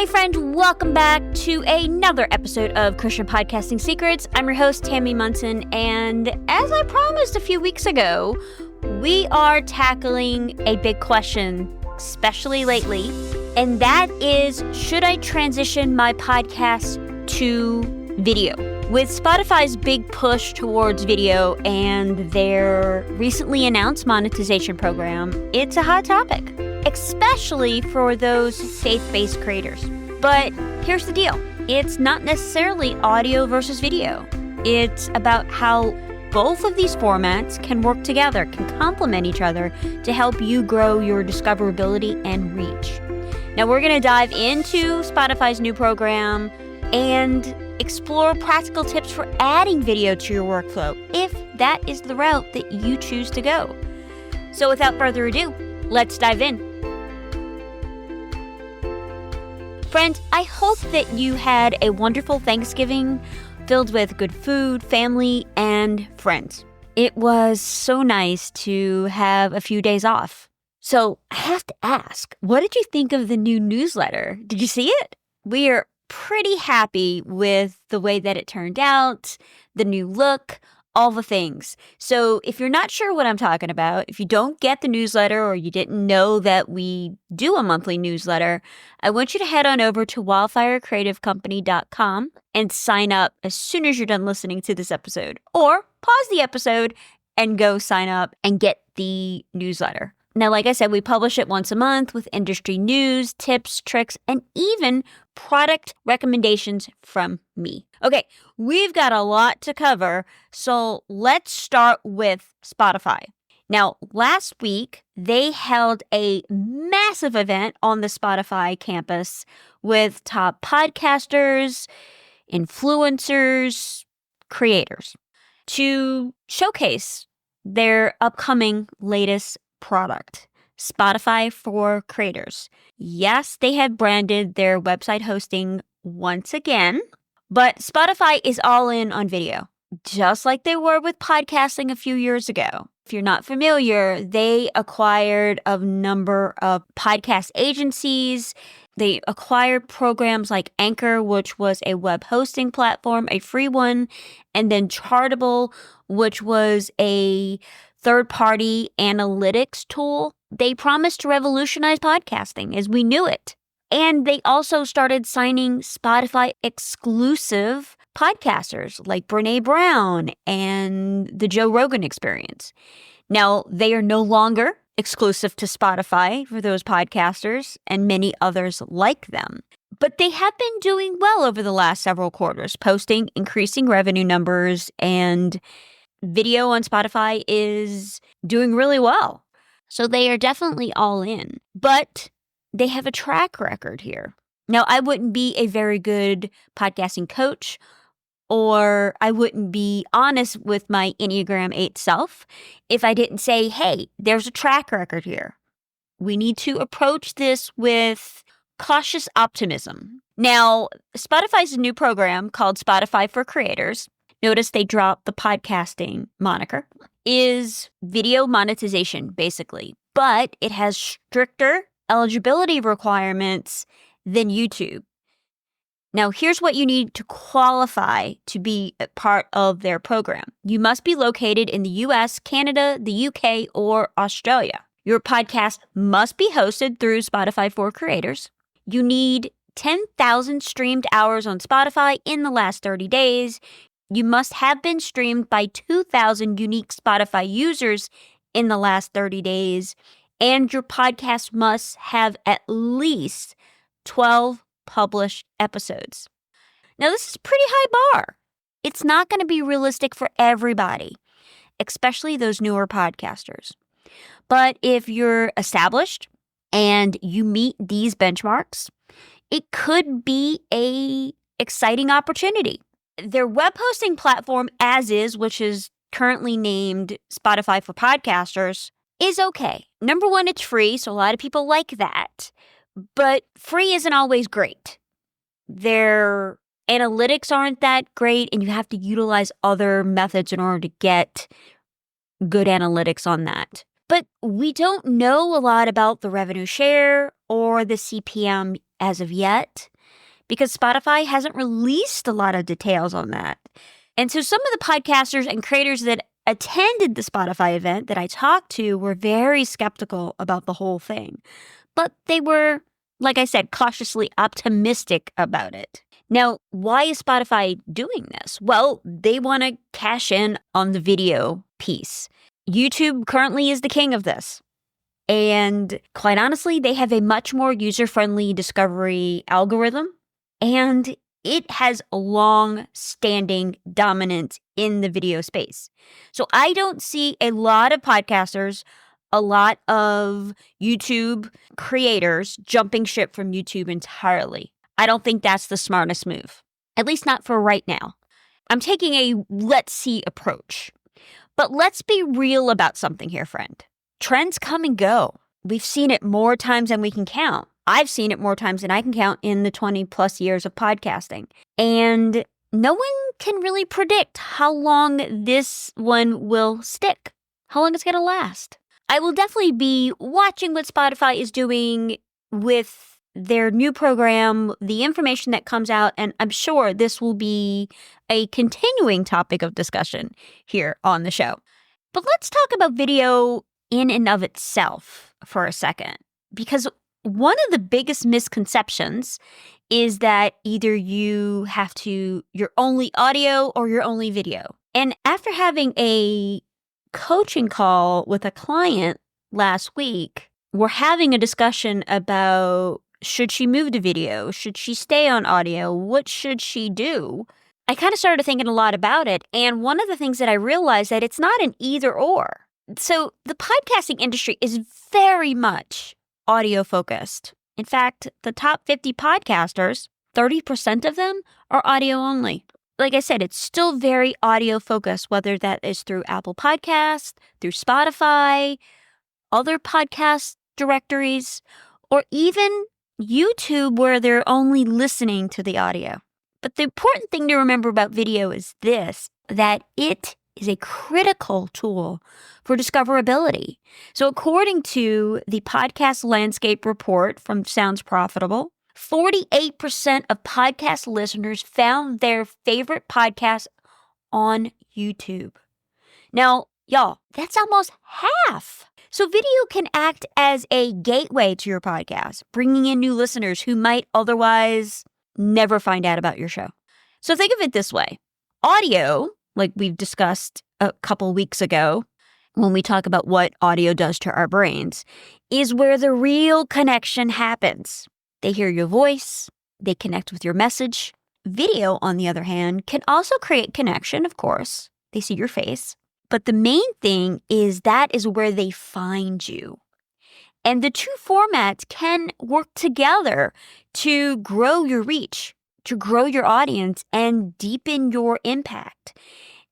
Hey friend, welcome back to another episode of Christian Podcasting Secrets. I'm your host, Tammy Munson, and as I promised a few weeks ago, we are tackling a big question, especially lately, and that is, should I transition my podcast to video? With Spotify's big push towards video and their recently announced monetization program, it's a hot topic, especially for those faith-based creators. But here's the deal. It's not necessarily audio versus video. It's about how both of these formats can work together, can complement each other to help you grow your discoverability and reach. Now, we're going to dive into Spotify's new program and explore practical tips for adding video to your workflow if that is the route that you choose to go. So without further ado, let's dive in. Friends, I hope that you had a wonderful Thanksgiving filled with good food, family, and friends. It was so nice to have a few days off. So I have to ask, what did you think of the new newsletter? Did you see it? We are pretty happy with the way that it turned out, the new look, all the things. So if you're not sure what I'm talking about, if you don't get the newsletter or you didn't know that we do a monthly newsletter, I want you to head on over to wildfirecreativecompany.com and sign up as soon as you're done listening to this episode. Or pause the episode and go sign up and get the newsletter. Now, like I said, we publish it once a month with industry news, tips, tricks, and even product recommendations from me. Okay, we've got a lot to cover, so let's start with Spotify. Now, last week, they held a massive event on the Spotify campus with top podcasters, influencers, creators to showcase their upcoming latest product, Spotify for Creators. Yes, they have branded their website hosting once again, but Spotify is all in on video, just like they were with podcasting a few years ago. If you're not familiar, they acquired a number of podcast agencies. They acquired programs like Anchor, which was a web hosting platform, a free one, and then Chartable, which was a third-party analytics tool. They promised to revolutionize podcasting as we knew it. And they also started signing Spotify exclusive podcasters like Brené Brown and the Joe Rogan Experience. Now, they are no longer exclusive to Spotify for those podcasters and many others like them. But they have been doing well over the last several quarters, posting increasing revenue numbers, and video on Spotify is doing really well. So they are definitely all in. But they have a track record here. Now, I wouldn't be a very good podcasting coach, or I wouldn't be honest with my Enneagram 8 self if I didn't say, hey, there's a track record here. We need to approach this with cautious optimism. Now, Spotify's new program called Spotify for Creators, notice they dropped the podcasting moniker, is video monetization, basically. But it has stricter eligibility requirements than YouTube. Now, here's what you need to qualify to be a part of their program. You must be located in the US, Canada, the UK, or Australia. Your podcast must be hosted through Spotify for Creators. You need 10,000 streamed hours on Spotify in the last 30 days. You must have been streamed by 2,000 unique Spotify users in the last 30 days. And your podcast must have at least 12 published episodes. Now, this is a pretty high bar. It's not going to be realistic for everybody, especially those newer podcasters. But if you're established and you meet these benchmarks, it could be an exciting opportunity. Their web hosting platform, as is, which is currently named Spotify for Podcasters, is okay. Number one, it's free, so a lot of people like that. But free isn't always great. Their analytics aren't that great, and you have to utilize other methods in order to get good analytics on that. But we don't know a lot about the revenue share or the CPM as of yet. because Spotify hasn't released a lot of details on that. And so some of the podcasters and creators that attended the Spotify event that I talked to were very skeptical about the whole thing. But they were, like I said, cautiously optimistic about it. Now, why is Spotify doing this? Well, they want to cash in on the video piece. YouTube currently is the king of this. And quite honestly, they have a much more user-friendly discovery algorithm, and it has a long-standing dominance in the video space. So I don't see a lot of podcasters, a lot of YouTube creators jumping ship from YouTube entirely. I don't think that's the smartest move, at least not for right now. I'm taking a let's see approach. But let's be real about something here, friend. Trends come and go. We've seen it more times than we can count. I've seen it more times than I can count in the 20 plus years of podcasting. And no one can really predict how long this one will stick, how long it's going to last. I will definitely be watching what Spotify is doing with their new program, the information that comes out, and I'm sure this will be a continuing topic of discussion here on the show. But let's talk about video in and of itself for a second, because one of the biggest misconceptions is that either you're only audio or you're only video. And after having a coaching call with a client last week, we're having a discussion about, should she move to video? Should she stay on audio? What should she do? I kind of started thinking a lot about it. And one of the things that I realized that it's not an either or. So the podcasting industry is very much audio focused. In fact, the top 50 podcasters, 30% of them are audio only. Like I said, it's still very audio focused, whether that is through Apple Podcasts, through Spotify, other podcast directories, or even YouTube, where they're only listening to the audio. But the important thing to remember about video is this, that it is a critical tool for discoverability. So according to the Podcast Landscape Report from Sounds Profitable, 48% of podcast listeners found their favorite podcast on YouTube. Now, y'all, that's almost half. So video can act as a gateway to your podcast, bringing in new listeners who might otherwise never find out about your show. So think of it this way. Audio, like we've discussed a couple weeks ago when we talk about what audio does to our brains, is where the real connection happens. They hear your voice, they connect with your message. Video, on the other hand, can also create connection, of course. They see your face. But the main thing is that is where they find you. And the two formats can work together to grow your reach, to grow your audience, and deepen your impact.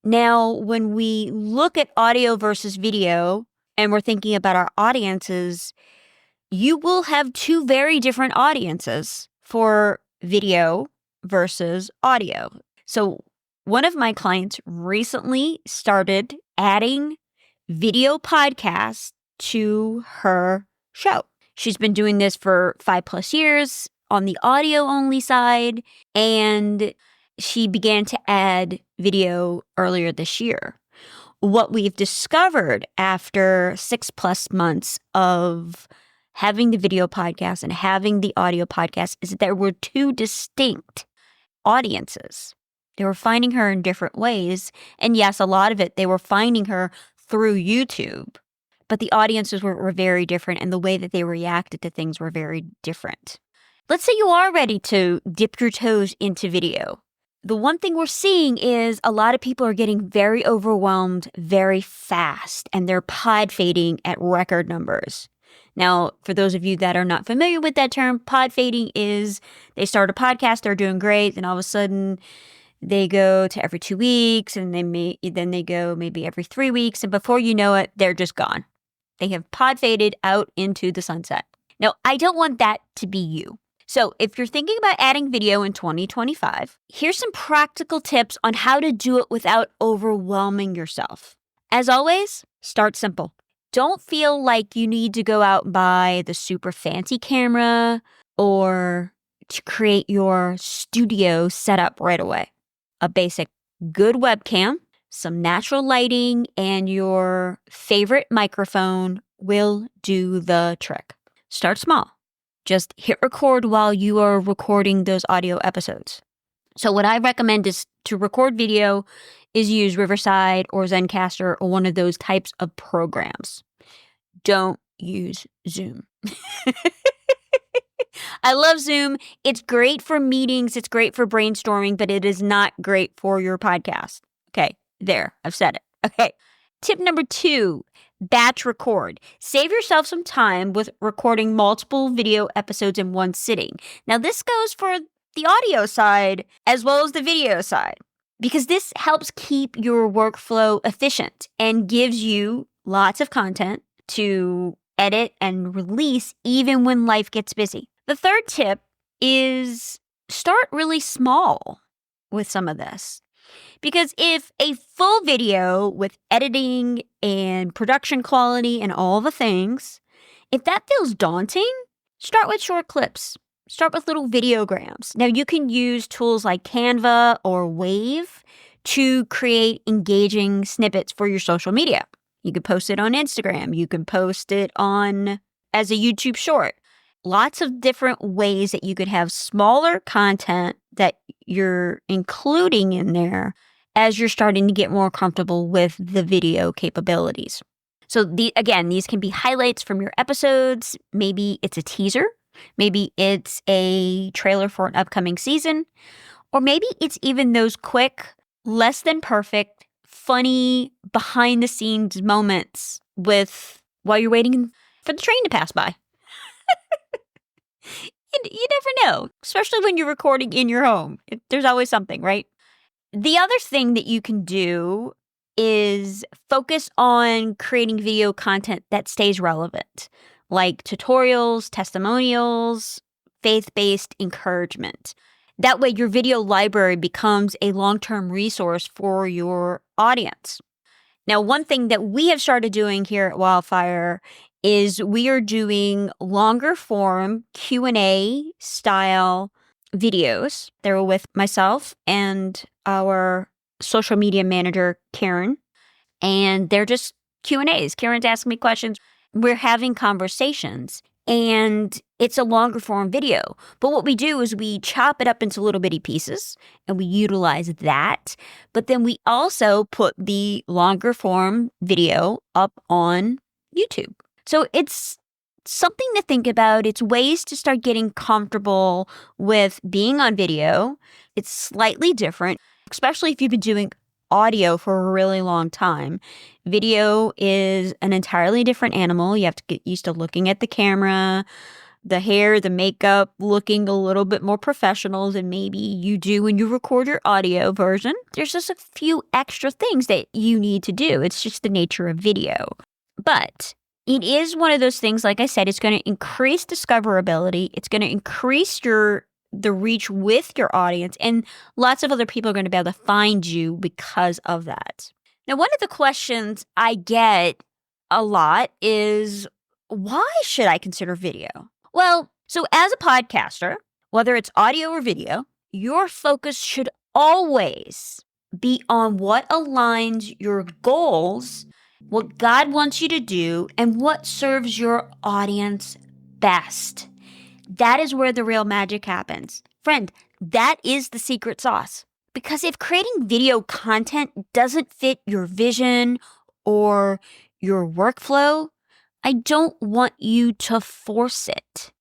Now, when we look at audio versus video, and we're thinking about our audiences, you will have two very different audiences for video versus audio. So one of my clients recently started adding video podcasts to her show. She's been doing this for 5+ years on the audio only side, and she began to add video earlier this year. What we've discovered after 6+ months of having the video podcast and having the audio podcast is that there were two distinct audiences. They were finding her in different ways. And yes, a lot of it, they were finding her through YouTube. But the audiences were very different, and the way that they reacted to things were very different. Let's say you are ready to dip your toes into video. The one thing we're seeing is a lot of people are getting very overwhelmed very fast, and they're pod fading at record numbers. Now, for those of you that are not familiar with that term, pod fading is they start a podcast, they're doing great, and all of a sudden they go to every 2 weeks, and then they go maybe every 3 weeks, and before you know it, they're just gone. They have pod faded out into the sunset. Now, I don't want that to be you. So if you're thinking about adding video in 2025, here's some practical tips on how to do it without overwhelming yourself. As always, start simple. Don't feel like you need to go out and buy the super fancy camera or to create your studio setup right away. A basic good webcam, some natural lighting, and your favorite microphone will do the trick. Start small. Just hit record while you are recording those audio episodes. So what I recommend is to record video is use Riverside or Zencastr or one of those types of programs. Don't use Zoom. I love Zoom. It's great for meetings. It's great for brainstorming, but it is not great for your podcast. Okay, there, I've said it. Okay. Tip number 2, batch record. Save yourself some time with recording multiple video episodes in one sitting. Now, this goes for the audio side as well as the video side, because this helps keep your workflow efficient and gives you lots of content to edit and release even when life gets busy. The third tip is start really small with some of this. Because if a full video with editing and production quality and all the things, if that feels daunting, start with short clips. Start with little videograms. Now, you can use tools like Canva or Wave to create engaging snippets for your social media. You can post it on Instagram. You can post it on as a YouTube short. Lots of different ways that you could have smaller content that you're including in there as you're starting to get more comfortable with the video capabilities. So these can be highlights from your episodes. Maybe it's a teaser. Maybe it's a trailer for an upcoming season. Or maybe it's even those quick, less than perfect, funny, behind the scenes moments while you're waiting for the train to pass by. You never know, especially when you're recording in your home. There's always something, right? The other thing that you can do is focus on creating video content that stays relevant, like tutorials, testimonials, faith-based encouragement. That way, your video library becomes a long-term resource for your audience. Now, one thing that we have started doing here at Wildfire is we are doing longer form Q&A style videos. They're with myself and our social media manager, Karen, and they're just Q&As. Karen's asking me questions. We're having conversations, and it's a longer form video. But what we do is we chop it up into little bitty pieces, and we utilize that. But then we also put the longer form video up on YouTube. So it's something to think about. It's ways to start getting comfortable with being on video. It's slightly different, especially if you've been doing audio for a really long time. Video is an entirely different animal. You have to get used to looking at the camera, the hair, the makeup, looking a little bit more professional than maybe you do when you record your audio version. There's just a few extra things that you need to do. It's just the nature of video. But it is one of those things, like I said, it's going to increase discoverability. It's going to increase the reach with your audience, and lots of other people are going to be able to find you because of that. Now, one of the questions I get a lot is, why should I consider video? Well, so as a podcaster, whether it's audio or video, your focus should always be on what aligns your goals, what God wants you to do, and what serves your audience best. That is where the real magic happens. Friend, that is the secret sauce. Because if creating video content doesn't fit your vision or your workflow, I don't want you to force it.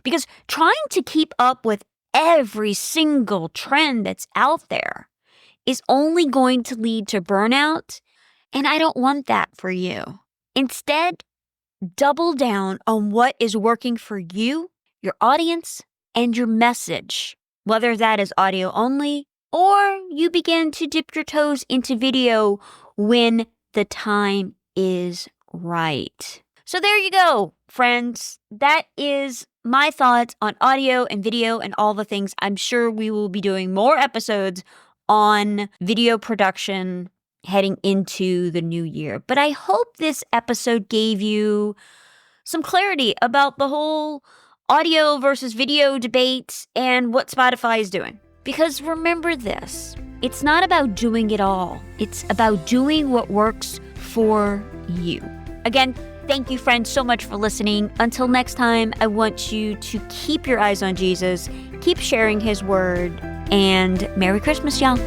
Because trying to keep up with every single trend that's out there is only going to lead to burnout, and I don't want that for you. Instead, double down on what is working for you, your audience, and your message, whether that is audio only or you begin to dip your toes into video when the time is right. So there you go, friends. That is my thoughts on audio and video and all the things. I'm sure we will be doing more episodes on video production heading into the new year. But I hope this episode gave you some clarity about the whole audio versus video debate and what Spotify is doing. Because remember this, it's not about doing it all. It's about doing what works for you. Again, thank you, friends, so much for listening. Until next time, I want you to keep your eyes on Jesus, keep sharing his word, and Merry Christmas, y'all.